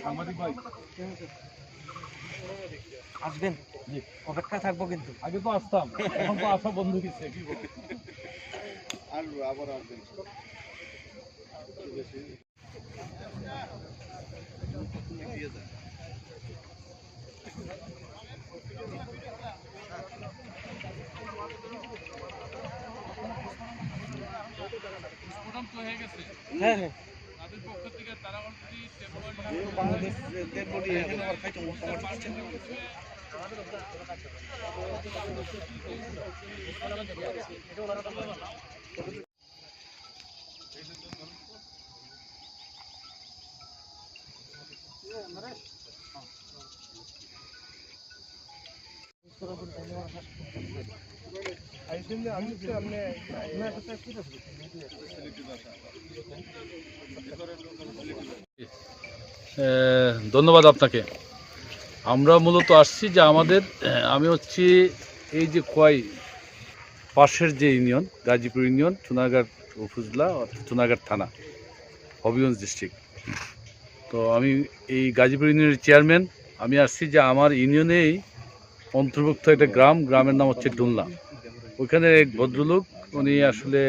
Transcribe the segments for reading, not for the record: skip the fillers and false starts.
সাংবাদিক ভাই আসবেন, অপেক্ষা থাকবো, কিন্তু আগে তো আসতাম, এখন তো আসা বন্ধ দিচ্ছে। কি বলবো, আসবো, আবার আসবেন। হ্যাঁ হ্যাঁ, তাদের পক্ষ থেকে তারা বাংলাদেশ ধন্যবাদ আপনাকে। আমরা মূলত আসছি যে আমি হচ্ছি এই যে খোয়াই পাশের যে ইউনিয়ন, গাজীপুর ইউনিয়ন, চুনারঘাট উপজেলা, চুনারঘাট থানা, হবিগঞ্জ ডিস্ট্রিক্ট। তো আমি এই গাজীপুর ইউনিয়নের চেয়ারম্যান। আমি আসছি যে আমার ইউনিয়নেই অন্তর্ভুক্ত একটা গ্রামের নাম হচ্ছে ডুনলা। ওইখানে এক ভদ্রলোক, উনি আসলে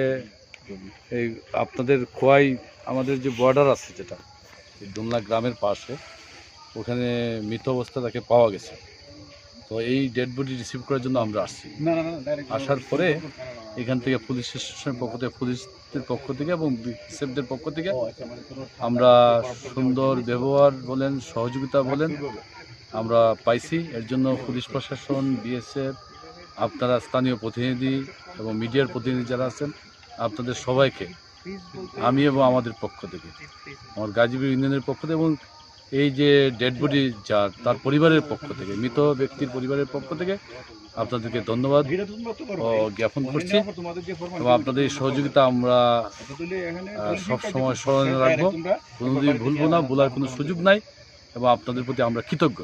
এই আপনাদের খোয়াই আমাদের যে বর্ডার আছে, যেটা ডুনলা গ্রামের পাশে, ওখানে মৃত অবস্থা তাকে পাওয়া গেছে। তো এই ডেড বডি রিসিভ করার জন্য আমরা আসছি। আসার পরে এখান থেকে পুলিশ স্টেশনের পক্ষ থেকে, পুলিশদের পক্ষ থেকে এবং বিএসএফদের পক্ষ থেকে আমরা সুন্দর ব্যবহার বলেন, সহযোগিতা বলেন আমরা পাইছি। এর জন্য পুলিশ প্রশাসন, বিএসএফ, আপনারা স্থানীয় প্রতিনিধি এবং মিডিয়ার প্রতিনিধি যারা আছেন, আপনাদের সবাইকে আমি এবং আমাদের পক্ষ থেকে, আমার গাজীপুর ইউনিয়নের পক্ষ থেকে এবং এই যে ডেড বডি তার পরিবারের পক্ষ থেকে, মৃত ব্যক্তির পরিবারের পক্ষ থেকে আপনাদেরকে ধন্যবাদ ও জ্ঞাপন করছি। এবং আপনাদের এই সহযোগিতা আমরা সবসময় স্মরণে রাখবো, কোনোদিন ভুলবো না, ভুলার কোনো সুযোগ নাই, এবং আপনাদের প্রতি আমরা কৃতজ্ঞ।